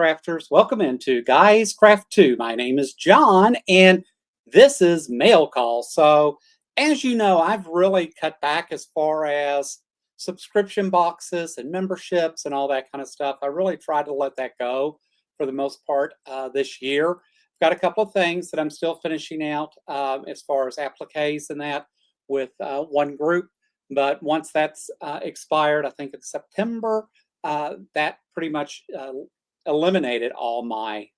crafters. Welcome into Guys Craft 2. My name is John, and this is Mail Call. So, as you know, I've really cut back as far as subscription boxes and memberships and all that kind of stuff. I really tried to let that go for the most part this year. I've got a couple of things that I'm still finishing out as far as appliques and that with one group. But once that's expired, I think it's September, that pretty much eliminated all my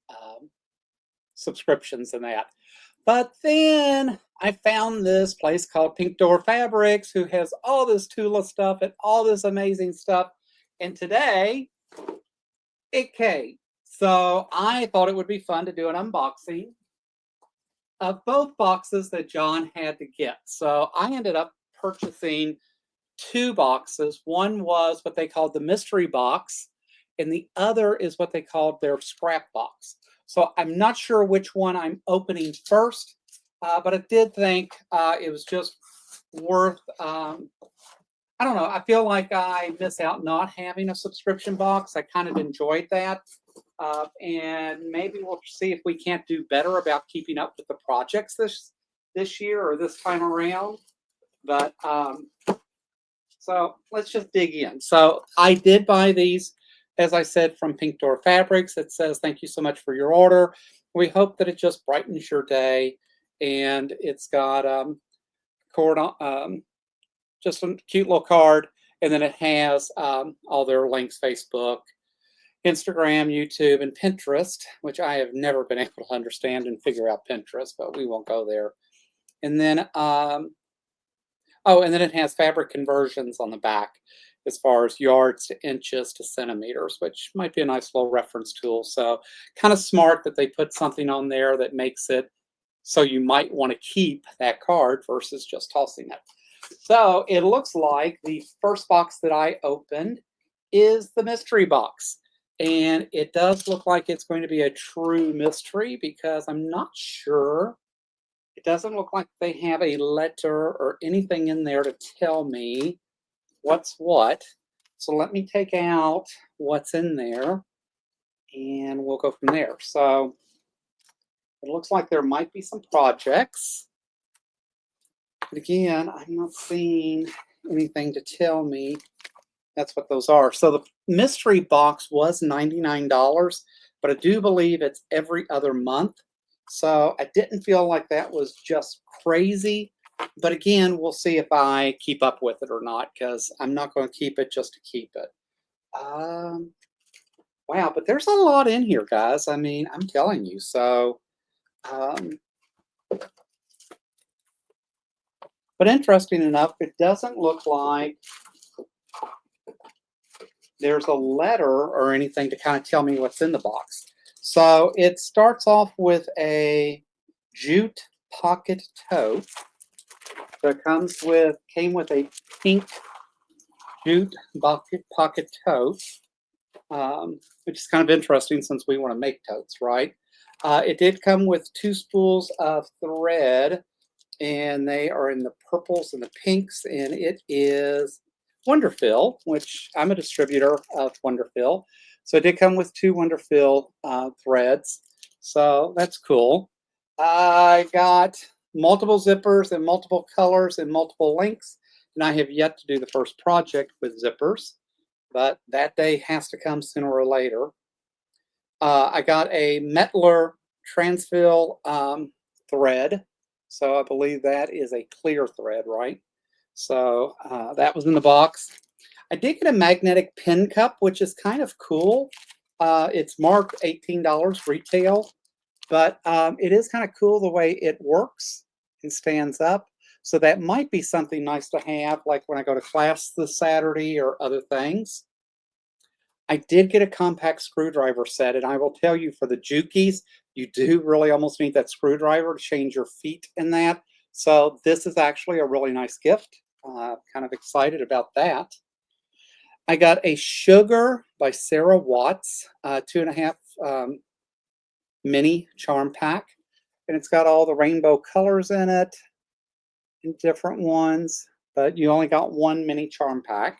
subscriptions and that. But then I found this place called Pink Door Fabrics, who has all this Tula stuff and all this amazing stuff. And today it came. So I thought it would be fun to do an unboxing of both boxes that John had to get. So I ended up purchasing two boxes. One was what they called the mystery box, and the other is what they called their scrap box. So I'm not sure which one I'm opening first, but I did think it was just worth, I don't know, I feel like I miss out not having a subscription box. I kind of enjoyed that. And maybe we'll see if we can't do better about keeping up with the projects this year or this time around. But so let's just dig in. So I did buy these, as I said, from Pink Door Fabrics. It says, thank you so much for your order. We hope that it just brightens your day. And it's got just a cute little card. And then it has all their links: Facebook, Instagram, YouTube, and Pinterest, which I have never been able to understand and figure out Pinterest, but we won't go there. And then oh, and then it has fabric conversions on the back as far as yards to inches to centimeters, which might be a nice little reference tool. So kind of smart that they put something on there that makes it so you might want to keep that card versus just tossing it. So it looks like the first box that I opened is the mystery box. And it does look like it's going to be a true mystery because I'm not sure. It doesn't look like they have a letter or anything in there to tell me what's what. So let me take out what's in there and we'll go from there. So it looks like there might be some projects. But again, I'm not seeing anything to tell me that's what those are. So the mystery box was $99, but I do believe it's every other month. So I didn't feel like that was just crazy. But again, we'll see if I keep up with it or not, because I'm not going to keep it just to keep it. Wow, but there's a lot in here, guys. I mean, I'm telling you. So, but interesting enough, it doesn't look like there's a letter or anything to kind of tell me what's in the box. So it starts off with a jute pocket tote. So it came with a pink jute pocket tote, which is kind of interesting since we want to make totes, right? It did come with two spools of thread, and they are in the purples and the pinks, and it is Wonderfill, which I'm a distributor of Wonderfill. So it did come with two Wonderfill threads. So that's cool. I got multiple zippers in multiple colors and multiple lengths. And I have yet to do the first project with zippers, but that day has to come sooner or later. I got a Metler Transfill thread. So I believe that is a clear thread, right? So that was in the box. I did get a magnetic pin cup, which is kind of cool. It's marked $18 retail, but it is kind of cool the way it works and stands up. So that might be something nice to have, like when I go to class this Saturday or other things. I did get a compact screwdriver set, and I will tell you, for the Jukies, you do really almost need that screwdriver to change your feet in that. So this is actually a really nice gift. Kind of excited about that. I got a Sugar by Sarah Watts 2.5 mini charm pack, and it's got all the rainbow colors in it, in different ones, but you only got one mini charm pack.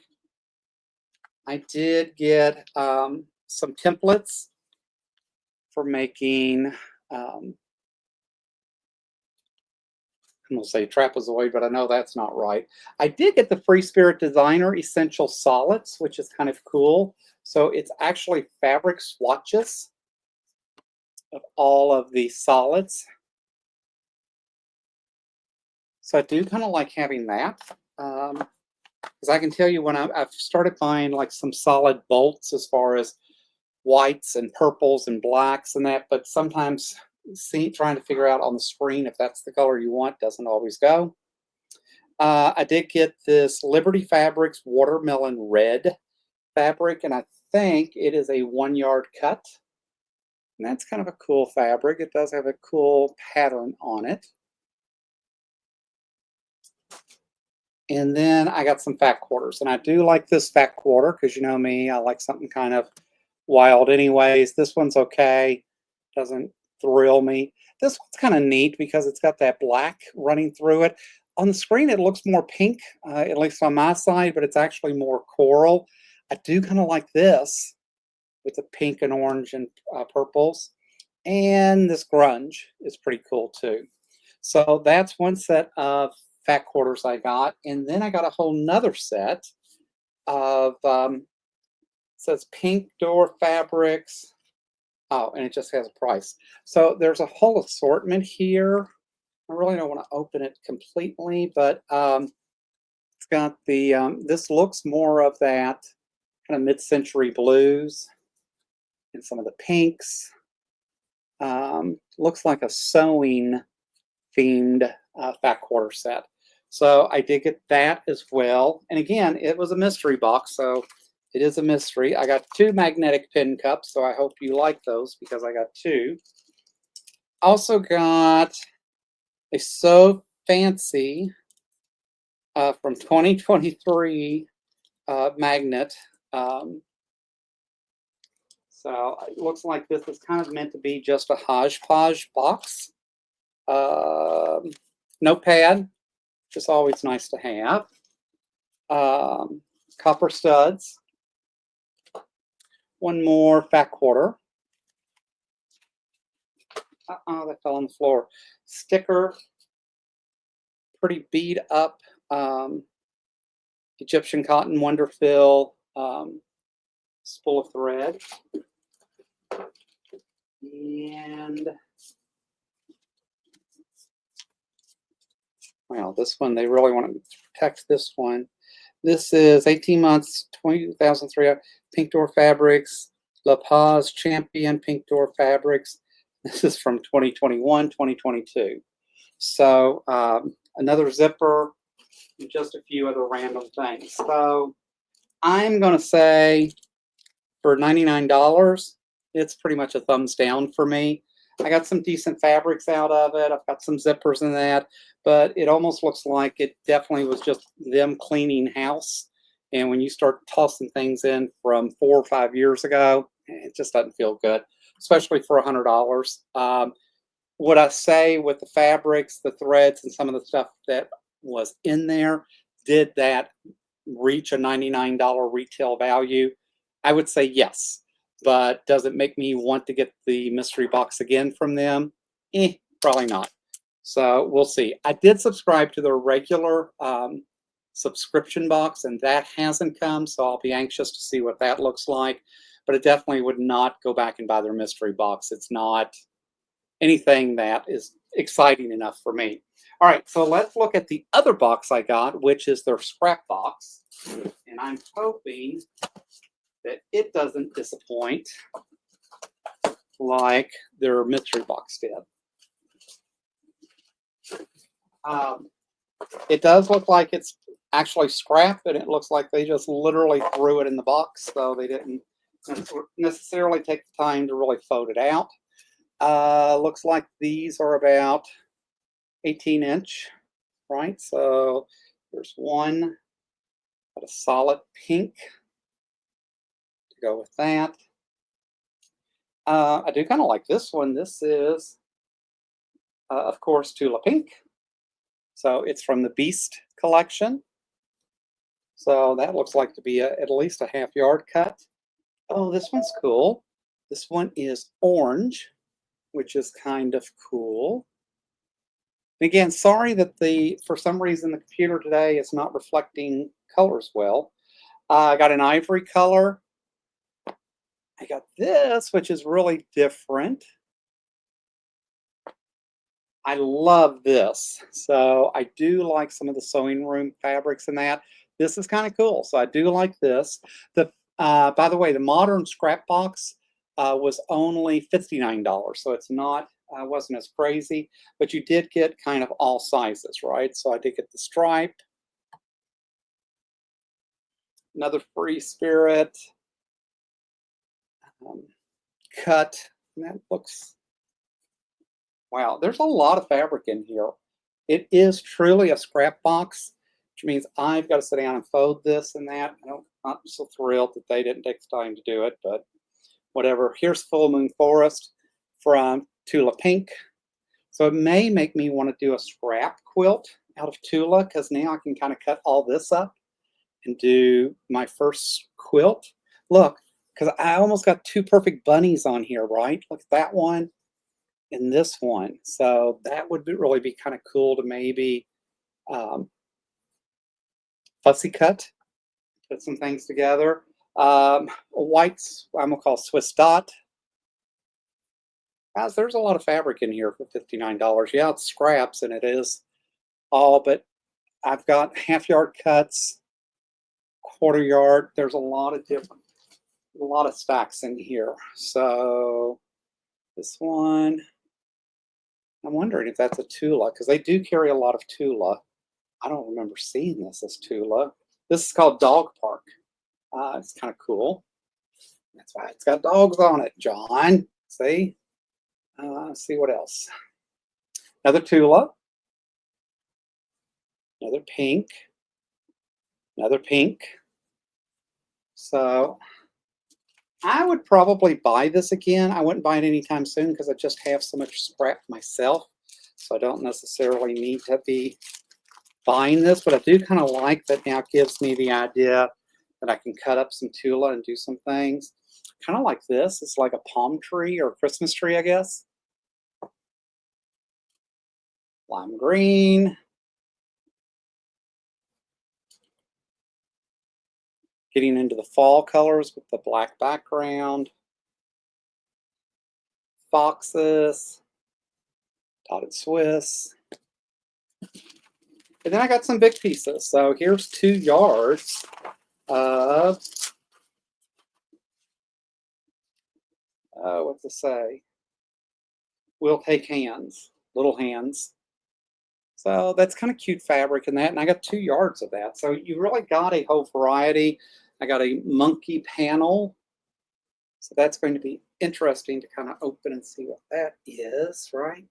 I did get some templates for making, I'm going to say trapezoid, but I know that's not right. I did get the Free Spirit Designer Essential Solids, which is kind of cool. So it's actually fabric swatches of all of the solids. So I do kind of like having that. Because I can tell you when I've started buying like some solid bolts as far as whites and purples and blacks and that, but sometimes trying to figure out on the screen if that's the color you want doesn't always go. I did get this Liberty Fabrics Watermelon Red fabric, and I think it is a 1 yard cut. And that's kind of a cool fabric. It does have a cool pattern on it. And then I got some fat quarters, and I do like this fat quarter because you know me, I like something kind of wild anyways. This one's okay, doesn't thrill me. This one's kind of neat because it's got that black running through it. On the screen it looks more pink, at least on my side, but it's actually more coral. I do kind of like this with the pink and orange and purples. And this grunge is pretty cool too. So that's one set of fat quarters I got. And then I got a whole nother set of, says pink door fabrics. Oh, and it just has a price. So there's a whole assortment here. I really don't want to open it completely, but it's got the, this looks more of that kind of mid-century blues and some of the pinks. Looks like a sewing themed fat quarter set. So I did get that as well. And again, it was a mystery box, so it is a mystery. I got 2 magnetic pin cups, so I hope you like those because I got 2. Also got a So Fancy from 2023 magnet. So it looks like this is kind of meant to be just a hodgepodge box. Notepad, just always nice to have. Copper studs. One more fat quarter. That fell on the floor. Sticker. Pretty beat up Egyptian cotton wonder fill spool of thread. And well, this one, they really want to protect this one. This is 18 months, 20,003 Pink Door Fabrics, La Paz Champion Pink Door Fabrics. This is from 2021, 2022. So another zipper and just a few other random things. So I'm going to say for $99, it's pretty much a thumbs down for me. I got some decent fabrics out of it. I've got some zippers in that, but it almost looks like it definitely was just them cleaning house. And when you start tossing things in from 4 or 5 years ago, it just doesn't feel good, especially for $100. What I say with the fabrics, the threads, and some of the stuff that was in there, did that reach a $99 retail value? I would say yes. But does it make me want to get the mystery box again from them? Probably not. So we'll see. I did subscribe to their regular subscription box, and that hasn't come, so I'll be anxious to see what that looks like. But it definitely would not go back and buy their mystery box. It's not anything that is exciting enough for me. All right, so let's look at the other box I got, which is their scrap box. And I'm hoping that it doesn't disappoint like their mystery box did. It does look like it's actually scrap, and it looks like they just literally threw it in the box, so they didn't necessarily take the time to really fold it out. Looks like these are about 18-inch, right? So there's one, but a solid pink to go with that. I do kind of like this one. This is, of course, Tula Pink. So it's from the Beast collection. So that looks like to be at least a half-yard cut. Oh, this one's cool. This one is orange, which is kind of cool. And again, sorry that for some reason the computer today is not reflecting colors well. I got an ivory color. I got this, which is really different. I love this. So I do like some of the sewing room fabrics in that. This is kind of cool. So I do like this. By the way, the modern scrap box was only $59. So it's not, wasn't as crazy, but you did get kind of all sizes, right? So I did get the stripe. Another free spirit. Cut. And that looks, wow, there's a lot of fabric in here. It is truly a scrap box, which means I've got to sit down and fold this and that. I'm not so thrilled that they didn't take the time to do it, but whatever. Here's Full Moon Forest from Tula Pink. So it may make me want to do a scrap quilt out of Tula, because now I can kind of cut all this up and do my first quilt. Look, because I almost got two perfect bunnies on here, right? Look at that one and this one. So that would really be kind of cool to maybe fussy cut, put some things together. Whites, I'm gonna call Swiss dot. Guys, there's a lot of fabric in here for $59. Yeah, it's scraps, and it is all, but I've got half yard cuts, quarter yard. There's a lot of stacks in here. So this one, I'm wondering if that's a Tula, because they do carry a lot of Tula. I don't remember seeing this as Tula. This is called Dog Park. It's kind of cool. That's why it's got dogs on it, John. See? Let's see what else. Another Tula. Another pink. Another pink. So I would probably buy this again. I wouldn't buy it anytime soon because I just have so much scrap myself. So I don't necessarily need to be buying this, but I do kind of like that now. It gives me the idea that I can cut up some Tula and do some things. Kind of like this. It's like a palm tree or a Christmas tree, I guess. Lime green. Getting into the fall colors with the black background. Foxes. Dotted Swiss. And then I got some big pieces. So here's 2 yards of, what's it say? We'll take hands, little hands. So that's kind of cute fabric in that. And I got 2 yards of that. So you really got a whole variety. I got a monkey panel. So that's going to be interesting to kind of open and see what that is, right?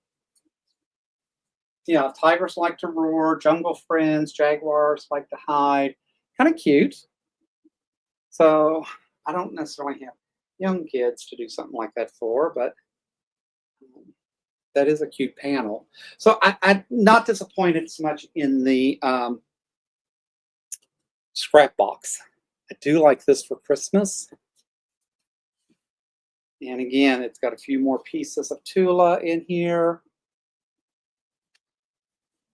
Yeah, tigers like to roar, jungle friends, jaguars like to hide. Kind of cute. So I don't necessarily have young kids to do something like that for, but that is a cute panel. So I'm not disappointed so much in the scrap box. I do like this for Christmas. And again, it's got a few more pieces of Tula in here.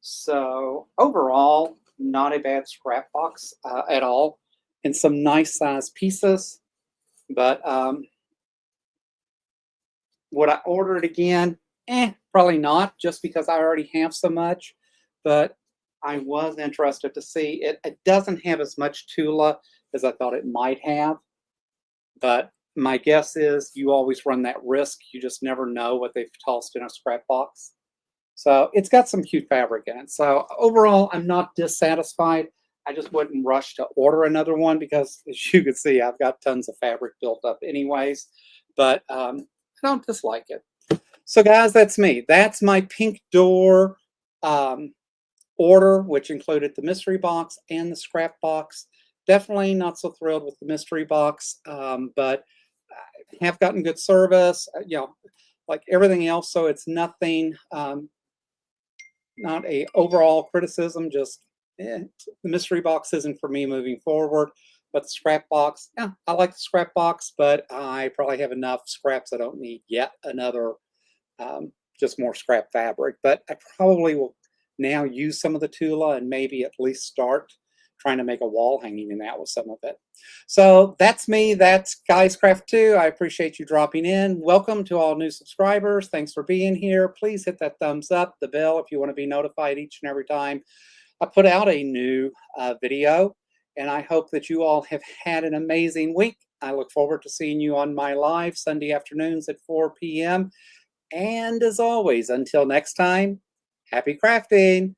So overall, not a bad scrap box at all. And some nice size pieces. But would I order it again? Probably not, just because I already have so much. But I was interested to see it. It doesn't have as much Tula as I thought it might have. But my guess is you always run that risk. You just never know what they've tossed in a scrap box. So it's got some cute fabric in it. So overall, I'm not dissatisfied. I just wouldn't rush to order another one because, as you can see, I've got tons of fabric built up anyways. But I don't dislike it. So guys, that's me. That's my pink door order, which included the mystery box and the scrap box. Definitely not so thrilled with the mystery box, but I have gotten good service, you know, like everything else. So it's nothing, not a overall criticism, just the mystery box isn't for me moving forward. But the scrap box, yeah, I like the scrap box, but I probably have enough scraps. I don't need yet another, just more scrap fabric. But I probably will now use some of the Tula and maybe at least start trying to make a wall hanging in that with some of it. So that's me. That's Guys Craft 2. I appreciate you dropping in. Welcome to all new subscribers. Thanks for being here. Please hit that thumbs up, the bell if you want to be notified each and every time I put out a new video. And I hope that you all have had an amazing week. I look forward to seeing you on my live Sunday afternoons at 4 p.m. And as always, until next time, happy crafting!